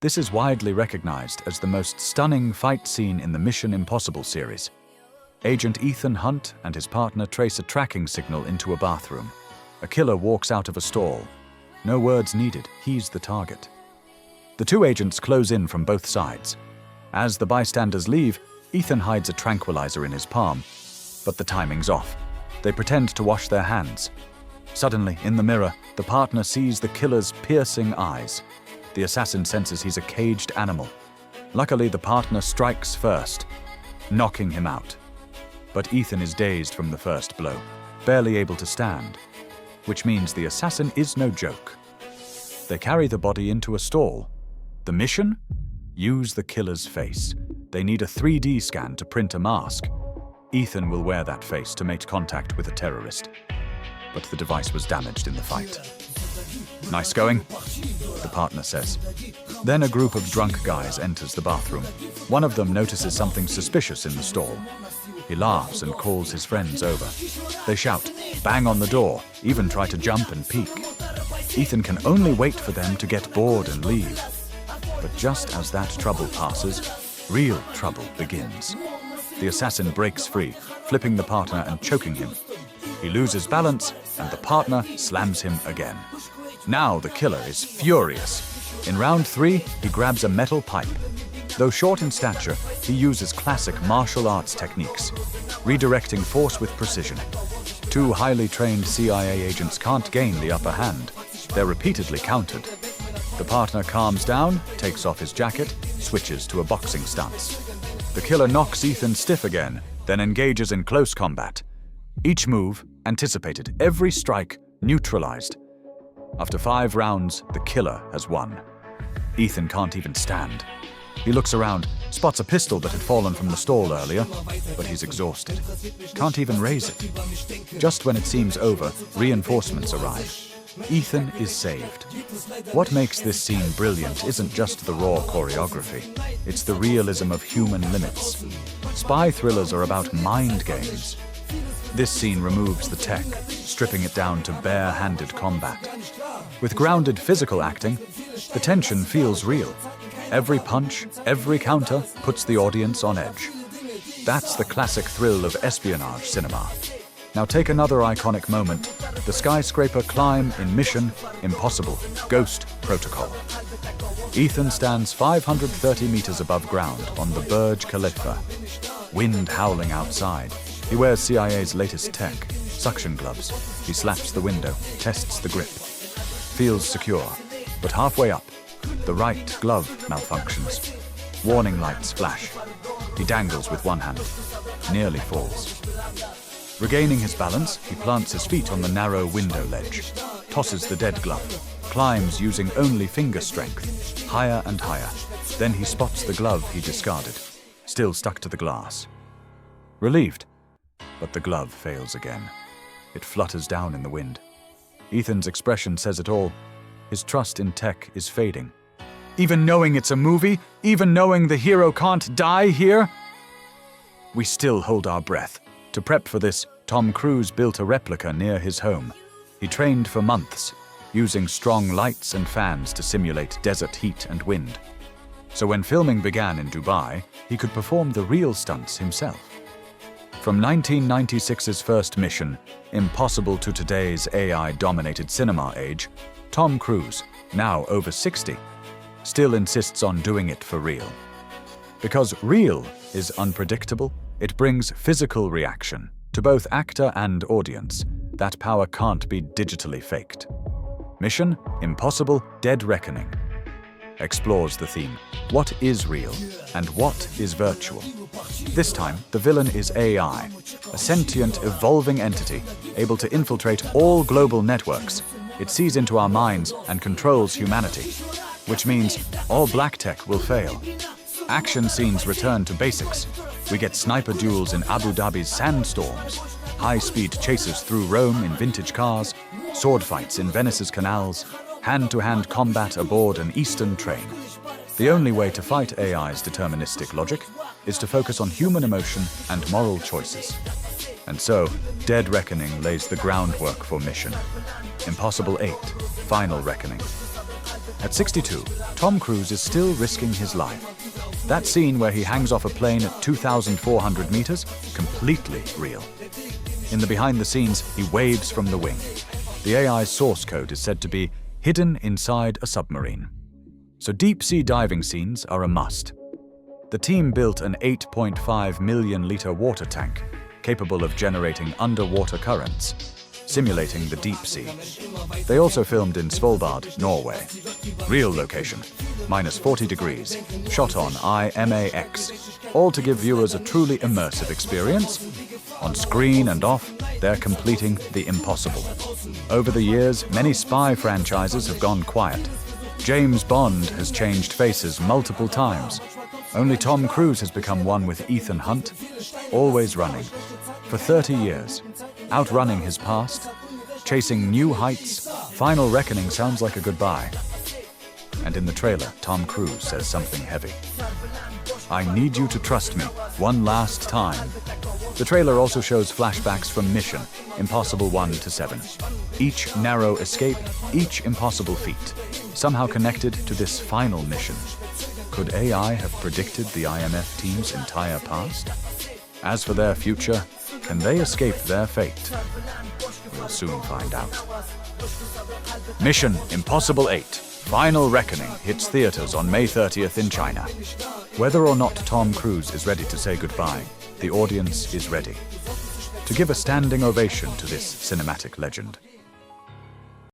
This is widely recognized as the most stunning fight scene in the Mission Impossible series. Agent Ethan Hunt and his partner trace a tracking signal into a bathroom. A killer walks out of a stall. No words needed, he's the target. The two agents close in from both sides. As the bystanders leave, Ethan hides a tranquilizer in his palm, but the timing's off. They pretend to wash their hands. Suddenly, in the mirror, the partner sees the killer's piercing eyes. The assassin senses he's a caged animal. Luckily, the partner strikes first, knocking him out. But Ethan is dazed from the first blow, barely able to stand, which means the assassin is no joke. They carry the body into a stall. The mission? Use the killer's face. They need a 3D scan to print a mask. Ethan will wear that face to make contact with a terrorist. But the device was damaged in the fight. Nice going, the partner says. Then a group of drunk guys enters the bathroom. One of them notices something suspicious in the stall. He laughs and calls his friends over. They shout, bang on the door, even try to jump and peek. Ethan can only wait for them to get bored and leave. But just as that trouble passes, real trouble begins. The assassin breaks free, flipping the partner and choking him. He loses balance, and the partner slams him again. Now the killer is furious. In round 3, he grabs a metal pipe. Though short in stature, he uses classic martial arts techniques, redirecting force with precision. Two highly trained CIA agents can't gain the upper hand. They're repeatedly countered. The partner calms down, takes off his jacket, switches to a boxing stance. The killer knocks Ethan stiff again, then engages in close combat. Each move, anticipated, every strike, neutralized. After 5 rounds, the killer has won. Ethan can't even stand. He looks around, spots a pistol that had fallen from the stall earlier, but he's exhausted. Can't even raise it. Just when it seems over, reinforcements arrive. Ethan is saved. What makes this scene brilliant isn't just the raw choreography. It's the realism of human limits. Spy thrillers are about mind games. This scene removes the tech, stripping it down to bare-handed combat. With grounded physical acting, the tension feels real. Every punch, every counter puts the audience on edge. That's the classic thrill of espionage cinema. Now take another iconic moment, the skyscraper climb in Mission Impossible Ghost Protocol. Ethan stands 530 meters above ground on the Burj Khalifa, wind howling outside. He wears CIA's latest tech, suction gloves. He slaps the window, tests the grip. Feels secure, but halfway up, the right glove malfunctions. Warning lights flash. He dangles with one hand, nearly falls. Regaining his balance, he plants his feet on the narrow window ledge, tosses the dead glove, climbs using only finger strength, higher and higher. Then he spots the glove he discarded, still stuck to the glass. Relieved, but the glove fails again. It flutters down in the wind. Ethan's expression says it all. His trust in tech is fading. Even knowing it's a movie, even knowing the hero can't die here, we still hold our breath. To prep for this, Tom Cruise built a replica near his home. He trained for months, using strong lights and fans to simulate desert heat and wind. So when filming began in Dubai, he could perform the real stunts himself. From 1996's first mission, impossible to today's AI-dominated cinema age, Tom Cruise, now over 60, still insists on doing it for real. Because real is unpredictable, it brings physical reaction to both actor and audience. That power can't be digitally faked. Mission Impossible Dead Reckoning explores the theme, what is real and what is virtual? This time, the villain is AI, a sentient, evolving entity able to infiltrate all global networks. It sees into our minds and controls humanity, which means all black tech will fail. Action scenes return to basics. We get sniper duels in Abu Dhabi's sandstorms, high-speed chases through Rome in vintage cars, sword fights in Venice's canals, hand-to-hand combat aboard an Eastern train. The only way to fight AI's deterministic logic is to focus on human emotion and moral choices. And so, Dead Reckoning lays the groundwork for Mission Impossible 8, Final Reckoning. At 62, Tom Cruise is still risking his life. That scene where he hangs off a plane at 2,400 meters, completely real. In the behind the scenes, he waves from the wing. The AI's source code is said to be hidden inside a submarine. So deep-sea diving scenes are a must. The team built an 8.5 million-liter water tank capable of generating underwater currents, simulating the deep sea. They also filmed in Svolvær, Norway. Real location, -40 degrees, shot on IMAX, all to give viewers a truly immersive experience. On screen and off, they're completing the impossible. Over the years, many spy franchises have gone quiet. James Bond has changed faces multiple times. Only Tom Cruise has become one with Ethan Hunt, always running. For 30 years, outrunning his past, chasing new heights, final reckoning sounds like a goodbye. And in the trailer, Tom Cruise says something heavy. I need you to trust me, one last time. The trailer also shows flashbacks from Mission Impossible 1 to 7. Each narrow escape, each impossible feat, somehow connected to this final mission. Could AI have predicted the IMF team's entire past? As for their future, can they escape their fate? We'll soon find out. Mission Impossible 8, Final Reckoning hits theaters on May 30th in China. Whether or not Tom Cruise is ready to say goodbye, the audience is ready to give a standing ovation to this cinematic legend.